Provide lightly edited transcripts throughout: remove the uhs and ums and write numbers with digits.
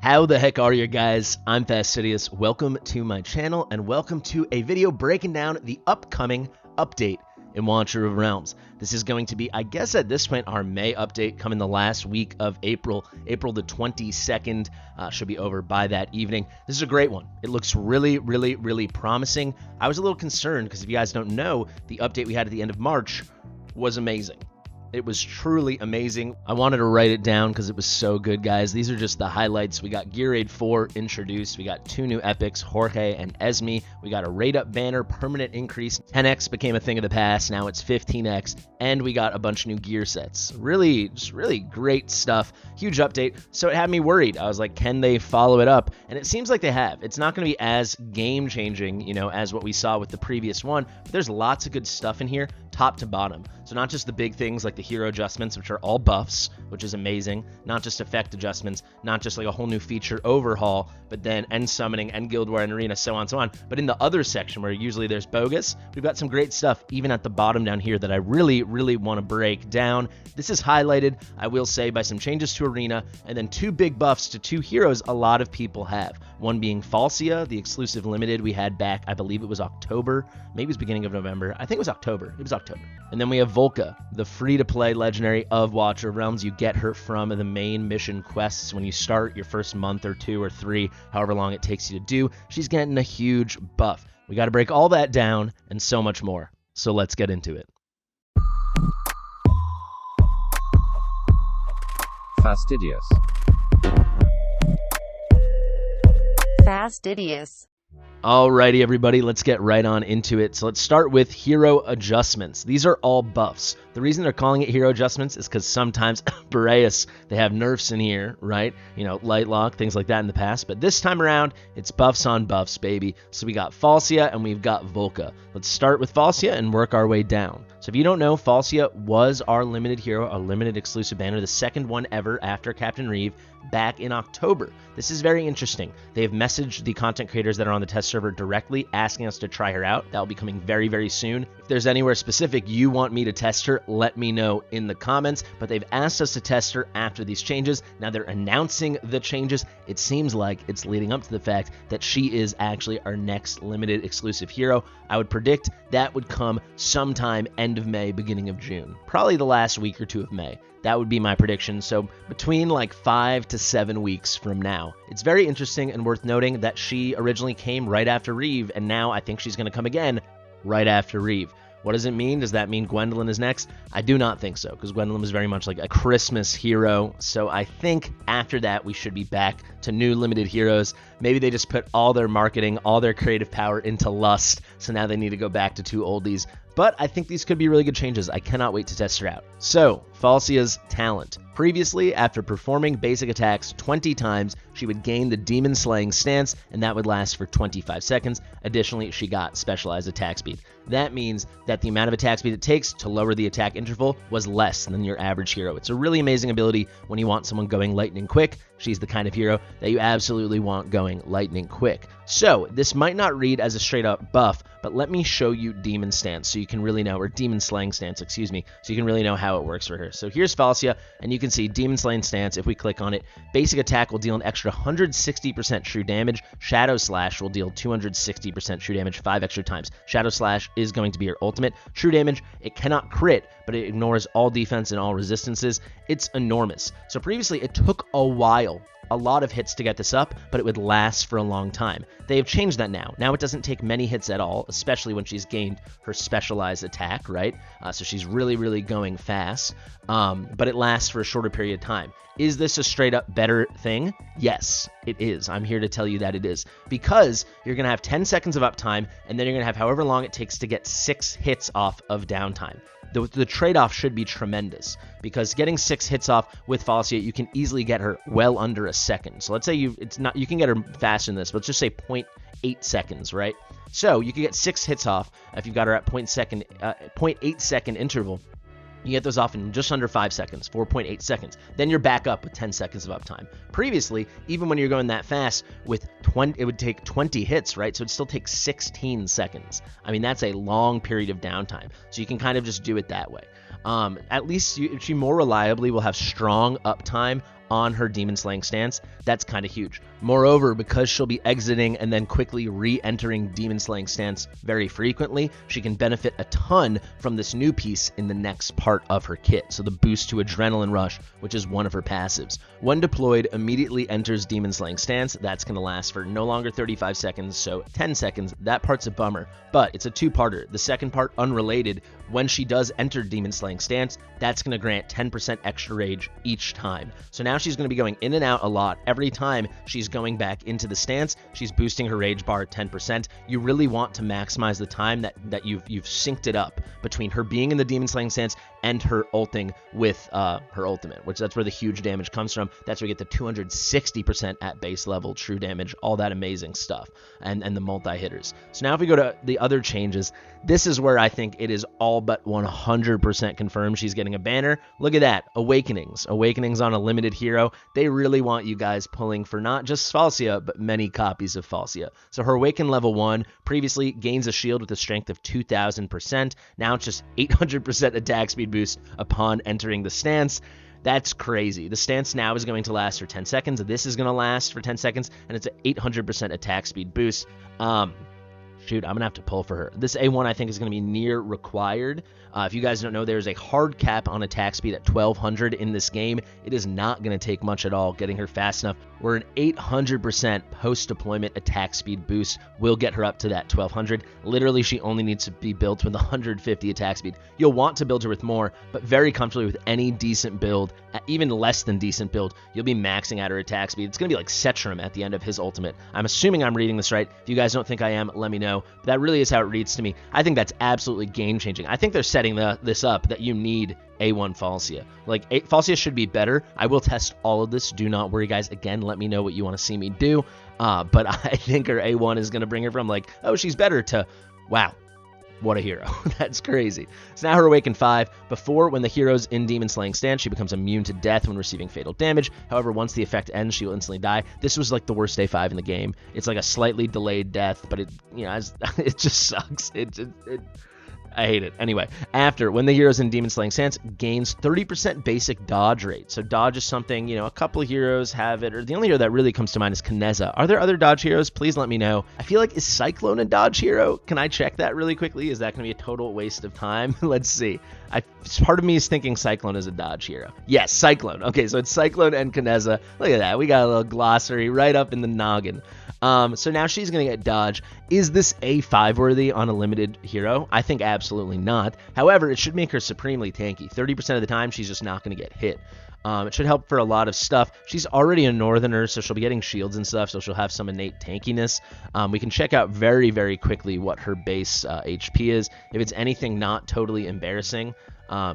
How the heck are you guys? I'm Fastidious. Welcome to my channel and welcome to a video breaking down the upcoming update in Watcher of Realms. This is going to be, I guess at this point, our May update coming the last week of April. April the 22nd should be over by that evening. This is a great one. It looks really promising. I was a little concerned because if you guys don't know, the update we had at the end of March was amazing. It was truly amazing. I wanted to write it down because it was so good, guys. These are just the highlights. We got Gear Aid 4 introduced. We got 2 new epics, Jorge and Esme. We got a rate up banner, permanent increase. 10x became a thing of the past. Now it's 15x. And we got a bunch of new gear sets. Just really great stuff. Huge update. So it had me worried. I was like, can they follow it up? And it seems like they have. It's not going to be as game changing, as what we saw with the previous one. But there's lots of good stuff in here, top to bottom. So not just the big things like the hero adjustments, which are all buffs, which is amazing. Not just effect adjustments, not just like a whole new feature overhaul, but then end summoning, end guild war and arena, so on, so on. But in the other section where usually there's bogus, we've got some great stuff even at the bottom down here that I really want to break down. This is highlighted, I will say, by some changes to arena and then 2 big buffs to 2 heroes a lot of people have. One being Falcia, the exclusive limited we had back, I believe it was October, maybe it was beginning of November. I think it was October. It was October. And then we have Volka, the free-to-play legendary of Watcher of Realms. You get her from the main mission quests when you start your first month or 2 or 3, however long it takes you to do. She's getting a huge buff. We got to break all that down and so much more. So let's get into it. Fastidious. Fastidious. Alrighty, everybody, let's get right on into it. So let's start with hero adjustments. These are all buffs. The reason they're calling it hero adjustments is because sometimes Boreas, they have nerfs in here, right? Light lock, things like that in the past. But this time around, it's buffs on buffs, baby. So we got Falcia and we've got Volka. Let's start with Falcia and work our way down. So if you don't know, Falcia was our limited hero, our limited exclusive banner, the second one ever after Captain Reeve back in October. This is very interesting. They have messaged the content creators that are on the test server directly asking us to try her out. That will be coming very soon. If there's anywhere specific you want me to test her, let me know in the comments. But they've asked us to test her after these changes. Now they're announcing the changes. It seems like it's leading up to the fact that she is actually our next limited exclusive hero. I would predict that would come sometime end of May, beginning of June. Probably the last week or 2 of May. That would be my prediction. So between like 5 to 7 weeks from now. It's very interesting and worth noting that she originally came right after Reeve, and now I think she's going to come again right after Reeve. What does it mean? Does that mean Gwendolyn is next? I do not think so, because Gwendolyn was very much like a Christmas hero. So I think after that, we should be back to new limited heroes. Maybe they just put all their marketing, all their creative power into Lust, so now they need to go back to 2 oldies. But I think these could be really good changes. I cannot wait to test her out. So, Falcia's talent. Previously, after performing basic attacks 20 times, she would gain the demon slaying stance, and that would last for 25 seconds. Additionally, she got specialized attack speed. That means that the amount of attack speed it takes to lower the attack interval was less than your average hero. It's a really amazing ability when you want someone going lightning quick. She's the kind of hero that you absolutely want going lightning quick. So, this might not read as a straight up buff, but let me show you Demon Stance so you can really know, or Demon Slaying Stance, excuse me, so you can really know how it works for her. So here's Falcia, and you can see Demon Slaying Stance. If we click on it, basic attack will deal an extra 160% true damage. Shadow Slash will deal 260% true damage 5 extra times. Shadow Slash is going to be her ultimate. True damage, it cannot crit, but it ignores all defense and all resistances. It's enormous. So previously, it took a while, a lot of hits to get this up, but it would last for a long time. They have changed that now. Now it doesn't take many hits at all, especially when she's gained her specialized attack, right? So she's really going fast, but it lasts for a shorter period of time. Is this a straight up better thing? Yes, it is. I'm here to tell you that it is, because you're going to have 10 seconds of uptime, and then you're going to have however long it takes to get 6 hits off of downtime. The trade-off should be tremendous, because getting 6 hits off with Falcia, you can easily get her well under a second. So let's say you can get her faster than this, but let's just say 0.8 seconds, right? So you can get 6 hits off if you've got her at 0.8 second interval. You get those off in just under 5 seconds, 4.8 seconds. Then you're back up with 10 seconds of uptime. Previously, even when you're going that fast, with 20, it would take 20 hits, right? So it'd still take 16 seconds. I mean, that's a long period of downtime. So you can kind of just do it that way. At least she more reliably will have strong uptime on her demon slaying stance, that's kind of huge. Moreover, because she'll be exiting and then quickly re-entering demon slaying stance very frequently, she can benefit a ton from this new piece in the next part of her kit. So the boost to Adrenaline Rush, which is one of her passives. When deployed, immediately enters demon slaying stance. That's going to last for no longer 35 seconds, so 10 seconds. That part's a bummer, but it's a two-parter. The second part, unrelated, when she does enter demon slaying stance, that's going to grant 10% extra rage each time. So now she's going to be going in and out a lot. Every time she's going back into the stance, she's boosting her rage bar 10%. You really want to maximize the time that you've synced it up between her being in the demon slaying stance and her ulting with her ultimate, which that's where the huge damage comes from. That's where you get the 260% at base level true damage, all that amazing stuff, and the multi-hitters. So now if we go to the other changes, this is where I think it is all but 100% confirmed she's getting a banner. Look at that, Awakenings. Awakenings on a limited hero. They really want you guys pulling for not just Falcia, but many copies of Falcia. So her Awaken level 1 previously gains a shield with a strength of 2,000%. Now it's just 800% attack speed boost upon entering the stance. That's crazy. The stance now is going to last for 10 seconds. This is going to last for 10 seconds, and it's an 800% attack speed boost. Shoot, I'm going to have to pull for her. This A1, I think, is going to be near required. If you guys don't know, there's a hard cap on attack speed at 1,200 in this game. It is not going to take much at all getting her fast enough. Where an 800% post-deployment attack speed boost will get her up to that 1,200. Literally, she only needs to be built with 150 attack speed. You'll want to build her with more, but very comfortably with any decent build, even less than decent build, you'll be maxing out her attack speed. It's going to be like Setram at the end of his ultimate. I'm assuming I'm reading this right. If you guys don't think I am, let me know. But that really is how it reads to me. I think that's absolutely game-changing. I think they're setting this up that you need A1 Falcia. Like, Falcia should be better. I will test all of this. Do not worry, guys. Again, let me know what you want to see me do. But I think her A1 is going to bring her from, like, oh, she's better to, wow, what a hero. That's crazy. So now her Awaken 5. Before, when the hero's in demon slaying stance, she becomes immune to death when receiving fatal damage. However, once the effect ends, she will instantly die. This was like the worst A5 in the game. It's like a slightly delayed death, but it, you know, it just sucks. I hate it. Anyway, after, when the hero's in demon slaying stance, gains 30% basic dodge rate. So dodge is something, you know, a couple of heroes have it, or the only hero that really comes to mind is Kineza. Are there other dodge heroes? Please let me know. I feel like, is Cyclone a dodge hero? Can I check that really quickly? Is that going to be a total waste of time? Let's see. Part of me is thinking Cyclone is a dodge hero. Yes, Cyclone. Okay, so it's Cyclone and Kineza. Look at that. We got a little glossary right up in the noggin. So now she's going to get dodge. Is this A5 worthy on a limited hero? I think absolutely not. However, it should make her supremely tanky. 30% of the time, she's just not going to get hit. It should help for a lot of stuff. She's already a Northerner, so she'll be getting shields and stuff, so she'll have some innate tankiness. We can check out very, very quickly what her base HP is. If it's anything not totally embarrassing,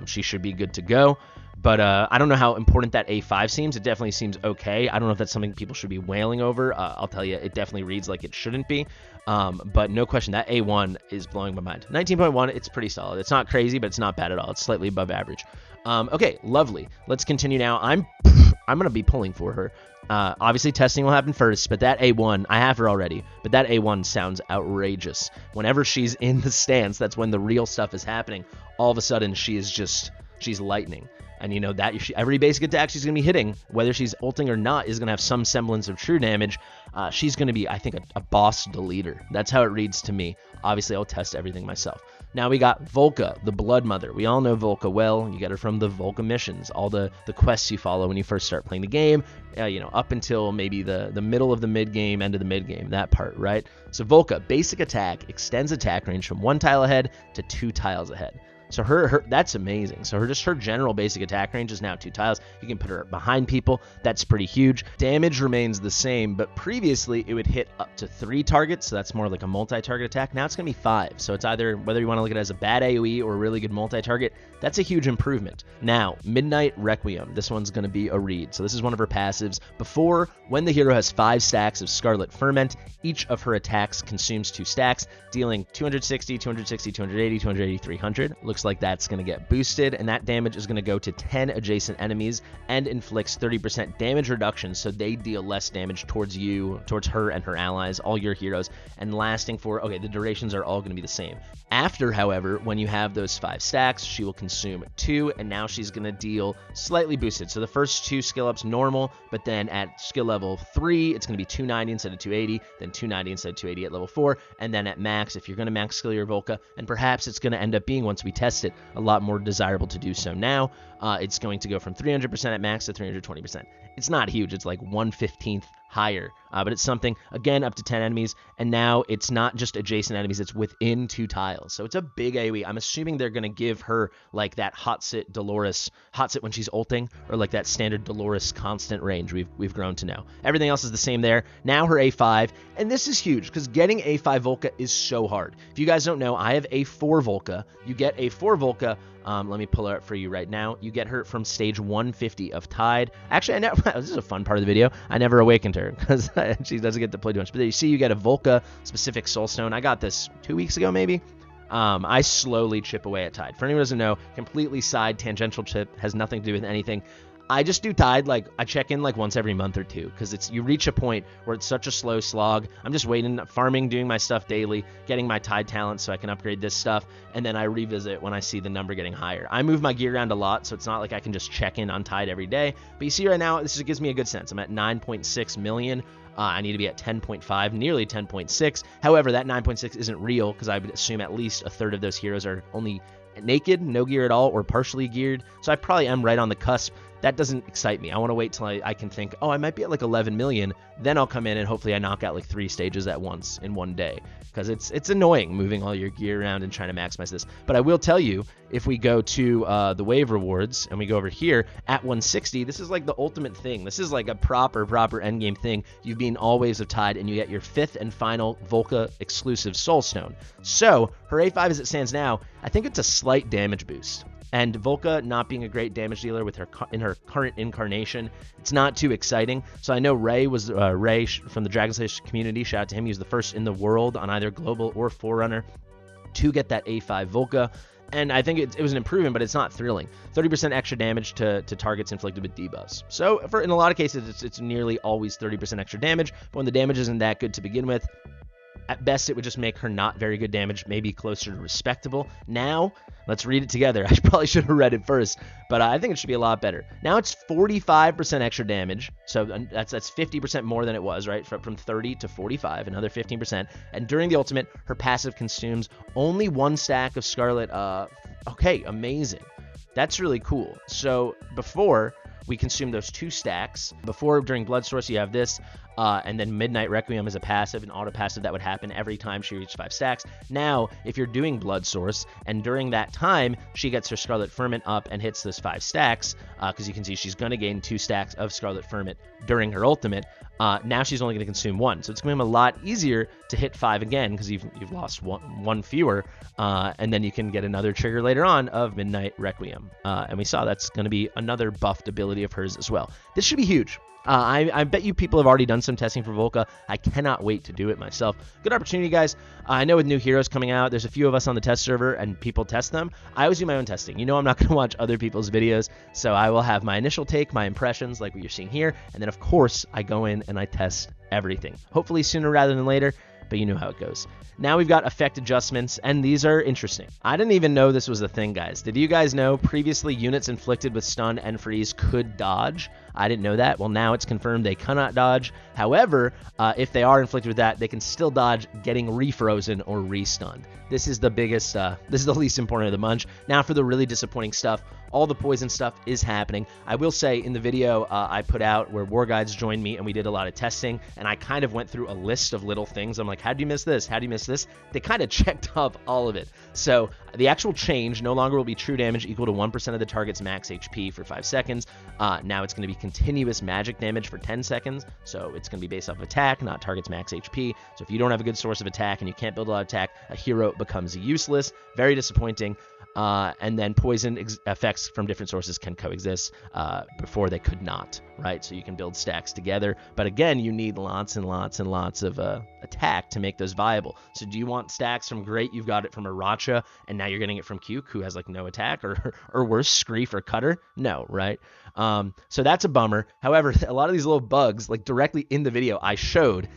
she should be good to go. But I don't know how important that A5 seems. It definitely seems okay. I don't know if that's something people should be wailing over. I'll tell you, it definitely reads like it shouldn't be. But no question, that A1 is blowing my mind. 19.1, it's pretty solid. It's not crazy, but it's not bad at all. It's slightly above average. Okay, lovely. Let's continue now. I'm going to be pulling for her. Obviously, testing will happen first, but that A1, I have her already, but that A1 sounds outrageous. Whenever she's in the stance, that's when the real stuff is happening. All of a sudden, she's lightning. And you know that every basic attack she's going to be hitting, whether she's ulting or not, is going to have some semblance of true damage. She's going to be, I think, a boss deleter. That's how it reads to me. Obviously, I'll test everything myself. Now we got Volka, the Blood Mother. We all know Volka well. You get her from the Volka missions, all the quests you follow when you first start playing the game, you know, up until maybe the middle of the mid-game, end of the mid-game, that part, right? So Volka, basic attack, extends attack range from 1 tile ahead to 2 tiles ahead. So her that's amazing. So her general basic attack range is now 2 tiles. You can put her behind people. That's pretty huge. Damage remains the same, but previously it would hit up to 3 targets. So that's more like a multi-target attack. Now it's going to be 5. So it's either whether you want to look at it as a bad AoE or a really good multi-target. That's a huge improvement. Now, Midnight Requiem. This one's going to be a read. So this is one of her passives. Before, when the hero has 5 stacks of Scarlet Ferment, each of her attacks consumes 2 stacks, dealing 260, 260, 280, 280, 300. Looks looks like that's going to get boosted, and that damage is going to go to 10 adjacent enemies and inflicts 30% damage reduction, so they deal less damage towards you, towards her and her allies, all your heroes, and lasting for, okay, the durations are all going to be the same. After, however, when you have those 5 stacks, she will consume 2, and now she's going to deal slightly boosted. So the first 2 skill ups normal, but then at skill level 3, it's going to be 290 instead of 280, then 290 instead of 280 at level 4, and then at max, if you're going to max skill your Volka, and perhaps it's going to end up being, once we test it, a lot more desirable to do so now. It's going to go from 300% at max to 320%. It's not huge. It's like 1/15th higher, but it's something, again, up to 10 enemies, and now it's not just adjacent enemies, it's within 2 tiles. So it's a big AoE. I'm assuming they're going to give her like that hot sit Dolores, hot sit when she's ulting, or like that standard Dolores constant range we've grown to know. Everything else is the same there. Now her A5, and this is huge because getting A5 Volka is so hard. If you guys don't know, I have A4 Volka. You get A4 Volka. Let me pull her up for you right now. You get her from stage 150 of Tide. Actually, this is a fun part of the video. I never awakened her because she doesn't get to play too much. But there you see, you get a Volka specific Soulstone. I got this 2 weeks ago, maybe. I slowly chip away at Tide. For anyone who doesn't know, completely side tangential chip, has nothing to do with anything. I just do Tide, like, I check in like once every month or two, because you reach a point where it's such a slow slog. I'm just waiting, farming, doing my stuff daily, getting my Tide talent so I can upgrade this stuff, and then I revisit when I see the number getting higher. I move my gear around a lot, so it's not like I can just check in on Tide every day. But you see right now, this just gives me a good sense. I'm at 9.6 million. I need to be at 10.5, nearly 10.6. However, that 9.6 isn't real, because I would assume at least a third of those heroes are only naked, no gear at all, or partially geared. So I probably am right on the cusp. That doesn't excite me. I want to wait till I can think, oh, I might be at like 11 million. Then I'll come in and hopefully I knock out like 3 stages at once in one day. Because it's annoying moving all your gear around and trying to maximize this. But I will tell you, if we go to the wave rewards and we go over here at 160, this is like the ultimate thing. This is like a proper endgame thing. You've been all waves of Tide and you get your 5th and final Volka exclusive Soulstone. So her A5 as it stands now, I think it's a slight damage boost. And Volka not being a great damage dealer with her in her current incarnation, it's not too exciting. So I know Ray was Ray from the Dragon Slayer community. Shout out to him. He was the first in the world on either Global or Forerunner to get that A5 Volka. And I think it was an improvement, but it's not thrilling. 30% extra damage to targets inflicted with debuffs. So in a lot of cases, it's nearly always 30% extra damage. But when the damage isn't that good to begin with, at best, it would just make her not very good damage, maybe closer to respectable. Now, let's read it together. I probably should have read it first, but I think it should be a lot better. Now it's 45% extra damage, so that's 50% more than it was, right? From 30 to 45, another 15%. And during the ultimate, her passive consumes only 1 stack of Scarlet. Okay, amazing. That's really cool. So before, we consume those 2 stacks. Before, during Blood Source, you have this, and then Midnight Requiem is a passive, an auto passive that would happen every time she reached 5 stacks. Now, if you're doing Blood Source, and during that time, she gets her Scarlet Ferment up and hits those 5 stacks, because you can see she's going to gain 2 stacks of Scarlet Ferment during her ultimate. Now she's only going to consume 1, so it's going to be a lot easier to hit 5 again, because you've lost one fewer, and then you can get another trigger later on of Midnight Requiem. And we saw that's going to be another buffed ability of hers as well. This should be huge. I bet you people have already done some testing for Volka. I cannot wait to do it myself. Good opportunity, guys. I know with new heroes coming out, there's a few of us on the test server and people test them. I always do my own testing. You know I'm not going to watch other people's videos, so I will have my initial take, my impressions, like what you're seeing here, and then of course I go in and I test everything. Hopefully sooner rather than later, but you know how it goes. Now we've got effect adjustments, and these are interesting. I didn't even know this was a thing, guys. Did you guys know previously units inflicted with stun and freeze could dodge? I didn't know that. Well, now it's confirmed they cannot dodge. However, if they are inflicted with that, they can still dodge getting refrozen or restunned. This is the biggest, this is the least important of the bunch. Now for the really disappointing stuff, all the poison stuff is happening. I will say in the video I put out where War Guides joined me and we did a lot of testing, and I kind of went through a list of little things. I'm like, how do you miss this? How do you miss this? They kind of checked off all of it. So the actual change no longer will be true damage equal to 1% of the target's max HP for 5 seconds. Now it's going to be continuous magic damage for 10 seconds. So it's going to be based off of attack, not target's max HP. So if you don't have a good source of attack and you can't build a lot of attack, a hero becomes useless. Very disappointing. and then poison effects from different sources can coexist. Before they could not, right? So you can build stacks together, but again, you need lots and lots and lots of attack to make those viable. So do you want stacks from Great? You've got it from Aracha, and now you're getting it from Cuke, who has like no attack, or worse, Screef or Cutter? No, right? So that's a bummer. However, a lot of these little bugs, like directly in the video, I showed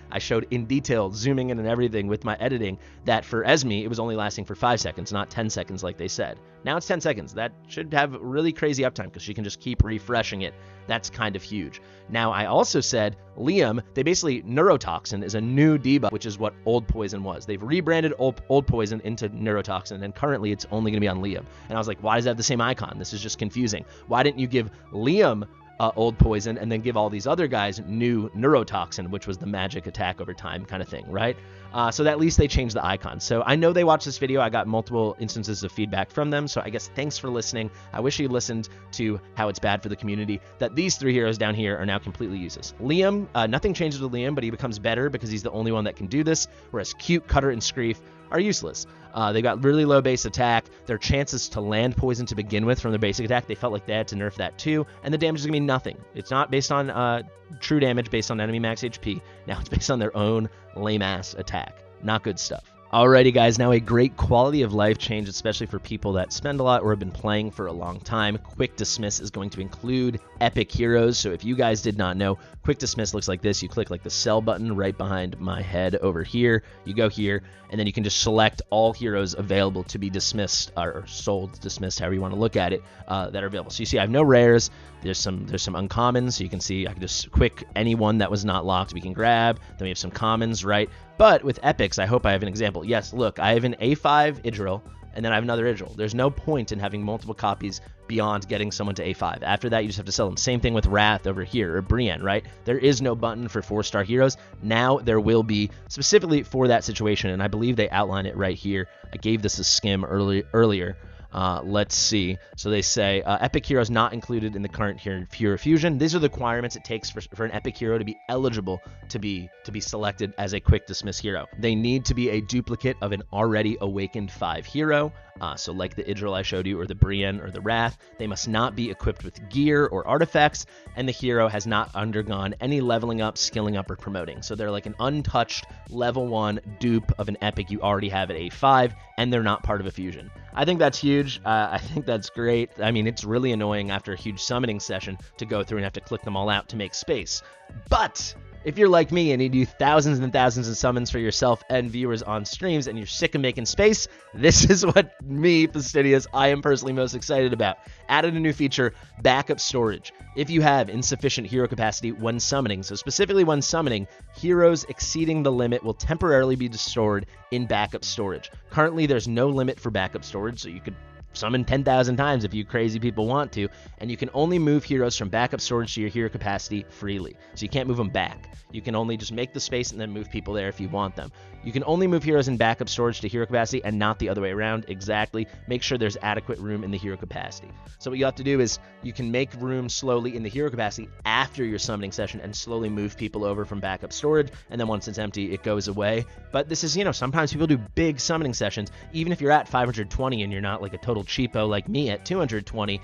in detail, zooming in and everything with my editing, that for Esme, it was only lasting for 5 seconds, not 10 seconds like they said. Now it's 10 seconds. That should have really crazy uptime because she can just keep refreshing it. That's kind of huge. Now, I also said Liam, they basically, Neurotoxin is a new debuff, which is what Old Poison was. They've rebranded Old Poison into Neurotoxin, and currently it's only going to be on Liam. And I was like, why does it have the same icon? This is just confusing. Why didn't you give Liam Old Poison and then give all these other guys new Neurotoxin, which was the magic attack over time kind of thing, right? So that at least they changed the icon. So I know they watched this video. I got multiple instances of feedback from them. So I guess thanks for listening. I wish you listened to how it's bad for the community that these 3 heroes down here are now completely useless. Liam, nothing changes with Liam, but he becomes better because he's the only one that can do this, whereas Cute, Cutter, and Screef are useless. They've got really low base attack. Their chances to land poison to begin with from their basic attack, they felt like they had to nerf that too, and the damage is going to be nothing. It's not based on true damage based on enemy max HP. Now it's based on their own lame-ass attack. Not good stuff. Alrighty guys, now a great quality of life change, especially for people that spend a lot or have been playing for a long time. Quick Dismiss is going to include epic heroes. So if you guys did not know, Quick Dismiss looks like this. You click like the sell button right behind my head over here. You go here, and then you can just select all heroes available to be dismissed or sold, dismissed, however you want to look at it, that are available. So you see I have no rares. There's some uncommons, so you can see I can just quick any one that was not locked we can grab. Then we have some commons, right? But with epics, I hope I have an example. Yes, look, I have an A5 Idril, and then I have another Idril. There's no point in having multiple copies beyond getting someone to A5. After that, you just have to sell them. Same thing with Wrath over here, or Brienne, right? There is no button for 4-star heroes. Now there will be, specifically for that situation, and I believe they outline it right here. I gave this a skim earlier. Let's see. So they say epic heroes not included in the current hero fusion. These are the requirements it takes for an epic hero to be eligible to be selected as a quick dismiss hero. They need to be a duplicate of an already awakened 5 hero. So like the Idril I showed you, or the Brienne or the Wrath. They must not be equipped with gear or artifacts, and the hero has not undergone any leveling up, skilling up, or promoting. So they're like an untouched level 1 dupe of an epic you already have at A5, and they're not part of a fusion. I think that's huge. I think that's great. I mean, it's really annoying after a huge summoning session to go through and have to click them all out to make space. But if you're like me and you do thousands and thousands of summons for yourself and viewers on streams and you're sick of making space, this is what me, Fastidious, I am personally most excited about. Added a new feature, backup storage. If you have insufficient hero capacity when summoning, so specifically when summoning, heroes exceeding the limit will temporarily be stored in backup storage. Currently, there's no limit for backup storage, so you could summon 10,000 times if you crazy people want to, and you can only move heroes from backup storage to your hero capacity freely. So you can't move them back. You can only just make the space and then move people there if you want them. You can only move heroes in backup storage to hero capacity and not the other way around. Exactly. Make sure there's adequate room in the hero capacity. So what you have to do is you can make room slowly in the hero capacity after your summoning session and slowly move people over from backup storage, and then once it's empty, it goes away. But this is, sometimes people do big summoning sessions, even if you're at 520 and you're not like a total cheapo like me at 220.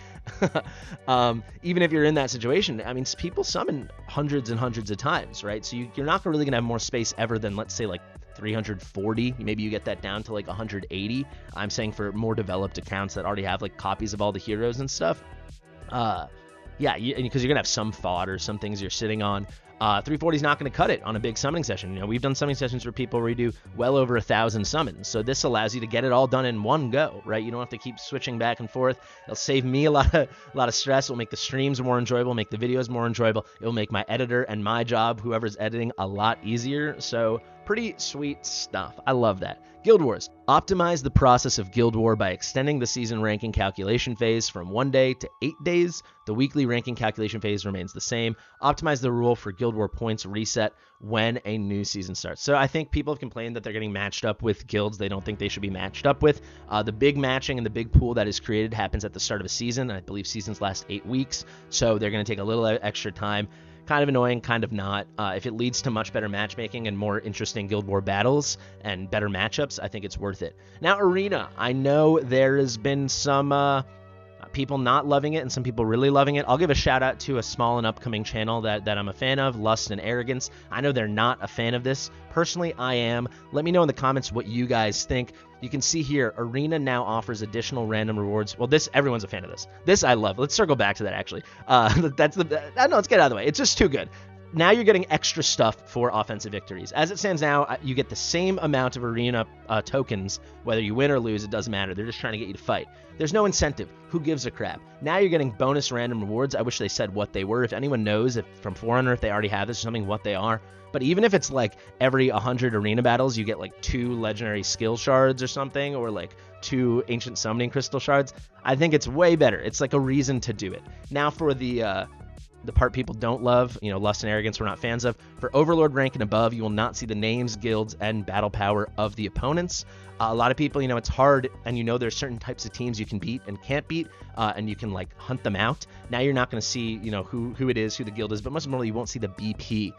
Even if you're in that situation, I mean, people summon hundreds and hundreds of times, right? So you're not really going to have more space ever than, let's say, like 340. Maybe you get that down to like 180. I'm saying for more developed accounts that already have like copies of all the heroes and stuff. Yeah, because you're going to have some thought or some things you're sitting on. 340 is not going to cut it on a big summoning session. We've done summoning sessions for people where we do well over 1,000 summons. So this allows you to get it all done in one go, right? You don't have to keep switching back and forth. It'll save me a lot of stress. It'll make the streams more enjoyable, make the videos more enjoyable. It'll make my editor and my job, whoever's editing, a lot easier. So pretty sweet stuff. I love that. Guild Wars. Optimize the process of Guild War by extending the season ranking calculation phase from 1 day to 8 days. The weekly ranking calculation phase remains the same. Optimize the rule for Guild War points reset when a new season starts. So I think people have complained that they're getting matched up with guilds they don't think they should be matched up with. The big matching and the big pool that is created happens at the start of a season. I believe seasons last 8 weeks, so they're going to take a little extra time Kind of annoying, kind of not. If it leads to much better matchmaking and more interesting Guild War battles and better matchups, I think it's worth it. Now, Arena. I know there has been some people not loving it and some people really loving it. I'll give a shout out to a small and upcoming channel that I'm a fan of, Lust and Arrogance. I know they're not a fan of this. Personally, I am. Let me know in the comments what you guys think. You can see here, Arena now offers additional random rewards. Well, everyone's a fan of this. This I love. Let's circle back to that, actually. No, let's get it out of the way. It's just too good. Now you're getting extra stuff for offensive victories. As it stands now, you get the same amount of Arena tokens. Whether you win or lose, it doesn't matter. They're just trying to get you to fight. There's no incentive. Who gives a crap? Now you're getting bonus random rewards. I wish they said what they were. If anyone knows from Forerunner, if they already have this or something, what they are. But even if it's like every 100 arena battles, you get like 2 legendary skill shards or something, or like 2 ancient summoning crystal shards, I think it's way better. It's like a reason to do it. Now for the part people don't love, Lust and Arrogance we're not fans of. For Overlord rank and above, you will not see the names, guilds, and battle power of the opponents. A lot of people, it's hard, and there's certain types of teams you can beat and can't beat, and you can like hunt them out. Now you're not going to see, who it is, who the guild is, but most importantly, you won't see the BP.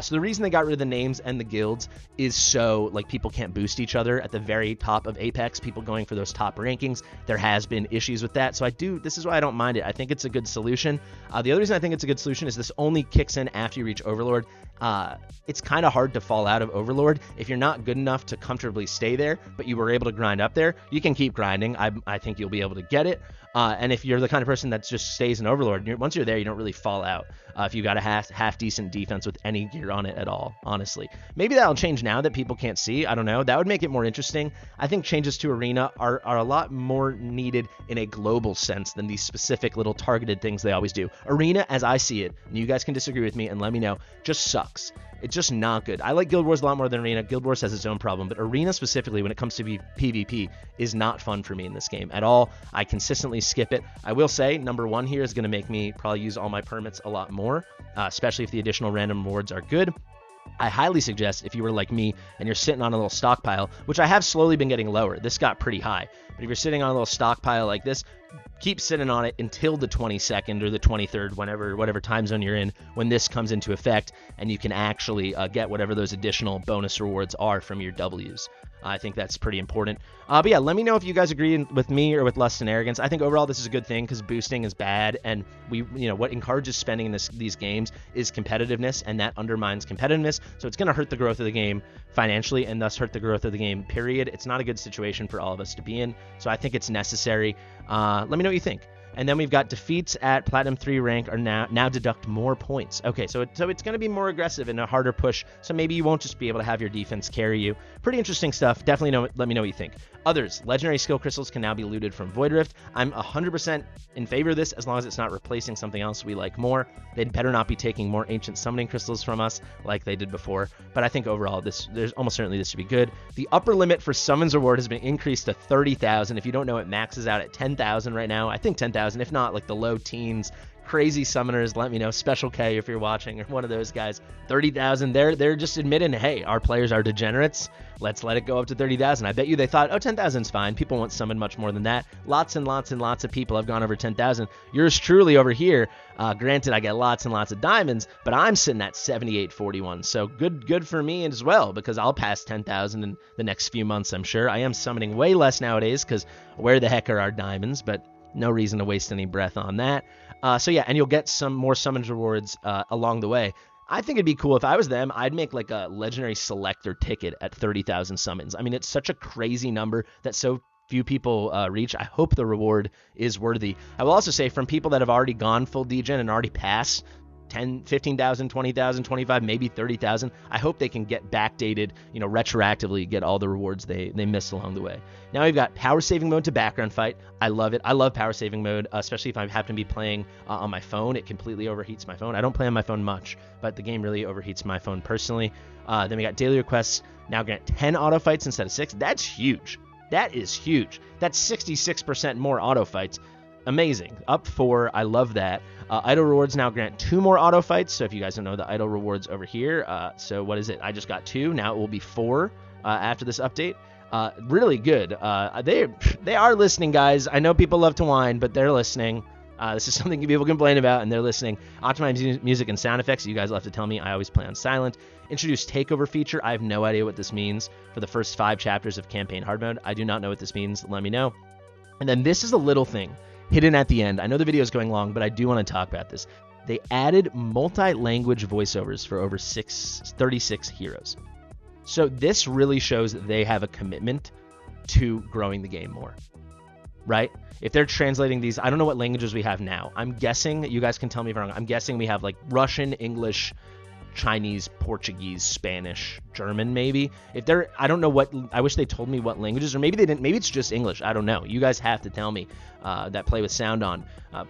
So the reason they got rid of the names and the guilds is so like people can't boost each other at the very top of Apex. People going for those top rankings, there has been issues with that. So this is why I don't mind it. I think it's a good solution. The other reason I think it's a good solution is this only kicks in after you reach Overlord. It's kind of hard to fall out of Overlord. If you're not good enough to comfortably stay there, but you were able to grind up there, you can keep grinding. I think you'll be able to get it. And if you're the kind of person that just stays in Overlord, once you're there, you don't really fall out. If you got a half decent defense with any gear on it at all, honestly. Maybe that'll change now that people can't see. I don't know. That would make it more interesting. I think changes to Arena are a lot more needed in a global sense than these specific little targeted things they always do. Arena, as I see it, and you guys can disagree with me and let me know, just sucks. It's just not good. I like Guild Wars a lot more than Arena. Guild Wars has its own problem, but Arena specifically, when it comes to PvP, is not fun for me in this game at all. I consistently skip it. I will say, number 1 here is going to make me probably use all my permits a lot more, especially if the additional random rewards are good. I highly suggest if you were like me and you're sitting on a little stockpile, which I have slowly been getting lower. This got pretty high. But if you're sitting on a little stockpile like this, keep sitting on it until the 22nd or the 23rd, whatever time zone you're in, when this comes into effect, and you can actually get whatever those additional bonus rewards are from your W's. I think that's pretty important. But yeah, let me know if you guys agree with me or with Lust and Arrogance. I think overall this is a good thing because boosting is bad, and what encourages spending in these games is competitiveness, and that undermines competitiveness. So it's going to hurt the growth of the game financially, and thus hurt the growth of the game. Period. It's not a good situation for all of us to be in. So I think it's necessary. Let me know what you think. And then we've got defeats at Platinum 3 rank are now deduct more points. Okay, so it's going to be more aggressive and a harder push, so maybe you won't just be able to have your defense carry you. Pretty interesting stuff. Definitely let me know what you think. Others, legendary skill crystals can now be looted from Void Rift. I'm 100% in favor of this as long as it's not replacing something else we like more. They'd better not be taking more ancient summoning crystals from us like they did before. But I think overall, there's almost certainly this should be good. The upper limit for summons reward has been increased to 30,000. If you don't know, it maxes out at 10,000 right now. I think 10,000, if not like the low teens. Crazy summoners, let me know. Special K if you're watching, or one of those guys. 30,000, they're just admitting, hey, our players are degenerates. Let's let it go up to 30,000. I bet you they thought, 10,000's fine. People won't summon much more than that. Lots and lots and lots of people have gone over 10,000. Yours truly over here, granted, I get lots and lots of diamonds, but I'm sitting at 7841. So good for me as well, because I'll pass 10,000 in the next few months, I'm sure. I am summoning way less nowadays, because where the heck are our diamonds? But no reason to waste any breath on that. So yeah, and you'll get some more summons rewards along the way. I think it'd be cool if I was them. I'd make like a legendary selector ticket at 30,000 summons. I mean, it's such a crazy number that so few people reach. I hope the reward is worthy. I will also say, from people that have already gone full degen and already passed 10, 15,000, 20,000, 25, maybe 30,000. I hope they can get backdated, retroactively, get all the rewards they missed along the way. Now we've got power saving mode to background fight. I love it. I love power saving mode, especially if I happen to be playing on my phone. It completely overheats my phone. I don't play on my phone much, but the game really overheats my phone personally. Then we got daily requests. Now grant 10 auto fights instead of 6. That's huge. That is huge. That's 66% more auto fights. Amazing. Up 4. I love that. Idle rewards now grant 2 more auto fights. So if you guys don't know, the idle rewards over here. So what is it? I just got 2. Now it will be 4 after this update. Really good. They are listening, guys. I know people love to whine, but they're listening. This is something people complain about, and they're listening. Optimize music and sound effects. You guys will have to tell me. I always play on silent. Introduce takeover feature. I have no idea what this means for the first 5 chapters of campaign hard mode. I do not know what this means. Let me know. And then this is a little thing hidden at the end. I know the video is going long, but I do want to talk about this. They added multi-language voiceovers for over 36 heroes. So this really shows that they have a commitment to growing the game more, right? If they're translating these, I don't know what languages we have now. I'm guessing, you guys can tell me if I'm wrong, I'm guessing we have like Russian, English, Chinese, Portuguese, Spanish, German, maybe. If they're, I don't know what, I wish they told me what languages, or maybe they didn't, maybe it's just English. I don't know. You guys have to tell me that play with sound on,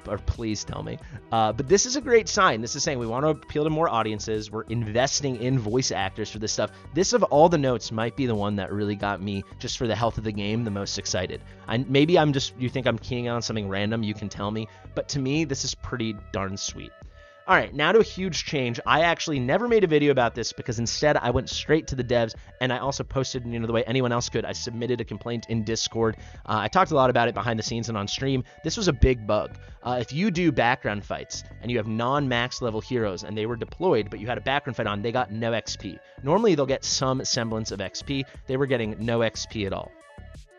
or please tell me. But this is a great sign. This is saying we want to appeal to more audiences. We're investing in voice actors for this stuff. This, of all the notes, might be the one that really got me, just for the health of the game, the most excited. Maybe I'm just, you think I'm keying on something random, you can tell me. But to me, this is pretty darn sweet. All right, now to a huge change. I actually never made a video about this because instead I went straight to the devs, and I also posted, the way anyone else could. I submitted a complaint in Discord. I talked a lot about it behind the scenes and on stream. This was a big bug. If you do background fights and you have non-max level heroes and they were deployed, but you had a background fight on, they got no XP. Normally they'll get some semblance of XP. They were getting no XP at all.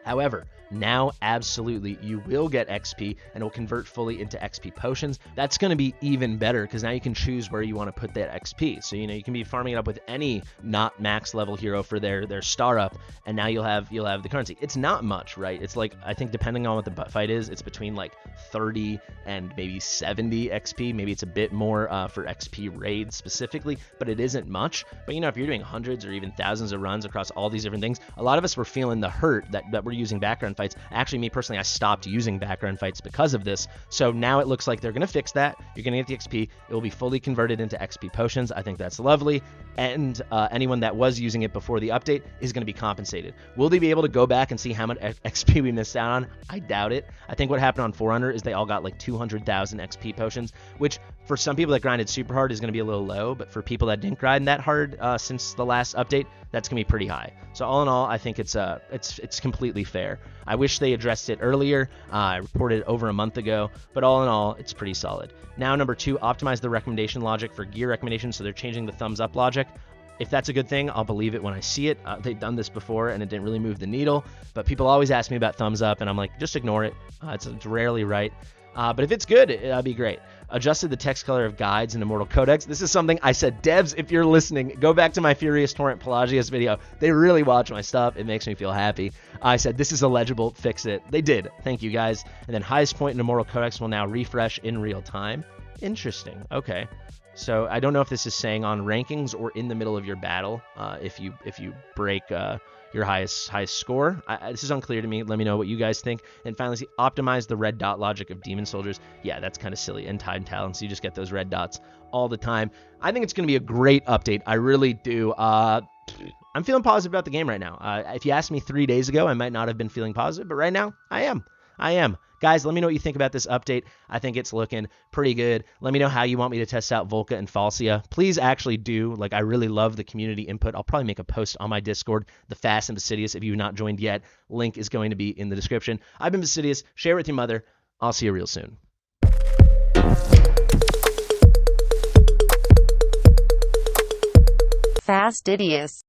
However, now absolutely you will get XP, and it will convert fully into XP potions. That's going to be even better because now you can choose where you want to put that XP. So you can be farming it up with any not max level hero for their star up, and now you'll have the currency. It's not much, right? It's like, I think depending on what the fight is, it's between like 30 and maybe 70 XP. Maybe it's a bit more for XP raids specifically, but it isn't much. But if you're doing hundreds or even thousands of runs across all these different things, a lot of us were feeling the hurt that we're using background fights. Actually, me personally, I stopped using background fights because of this. So now it looks like they're going to fix that. You're going to get the XP. It will be fully converted into XP potions. I think that's lovely. And anyone that was using it before the update is going to be compensated. Will they be able to go back and see how much XP we missed out on? I doubt it. I think what happened on Forerunner is they all got like 200,000 XP potions, which for some people that grinded super hard is going to be a little low, but for people that didn't grind that hard since the last update, that's going to be pretty high. So all in all, I think it's completely fair. I wish they addressed it earlier. I reported over a month ago, but all in all, it's pretty solid. Now, number 2, optimize the recommendation logic for gear recommendations. So they're changing the thumbs up logic. If that's a good thing, I'll believe it when I see it. They've done this before, and it didn't really move the needle. But people always ask me about thumbs up, and I'm like, just ignore it. It's rarely right. But if it's good, that'd be great. Adjusted the text color of guides in Immortal Codex. This is something I said, devs, if you're listening, go back to my Furious Torrent Pelagius video. They really watch my stuff. It makes me feel happy. I said, this is illegible. Fix it. They did. Thank you, guys. And then highest point in Immortal Codex will now refresh in real time. Interesting. Okay. So I don't know if this is saying on rankings or in the middle of your battle, if you break your highest score. This is unclear to me. Let me know what you guys think. And finally, optimize the red dot logic of demon soldiers. Yeah, that's kind of silly. And time talents, you just get those red dots all the time. I think it's going to be a great update. I really do. I'm feeling positive about the game right now. If you asked me 3 days ago, I might not have been feeling positive, but right now, I am. Guys, let me know what you think about this update. I think it's looking pretty good. Let me know how you want me to test out Volka and Falcia. Please actually do. I really love the community input. I'll probably make a post on my Discord, the Fast and Fastidious. If you've not joined yet, link is going to be in the description. I've been Fastidious. Share it with your mother. I'll see you real soon. Fastidious.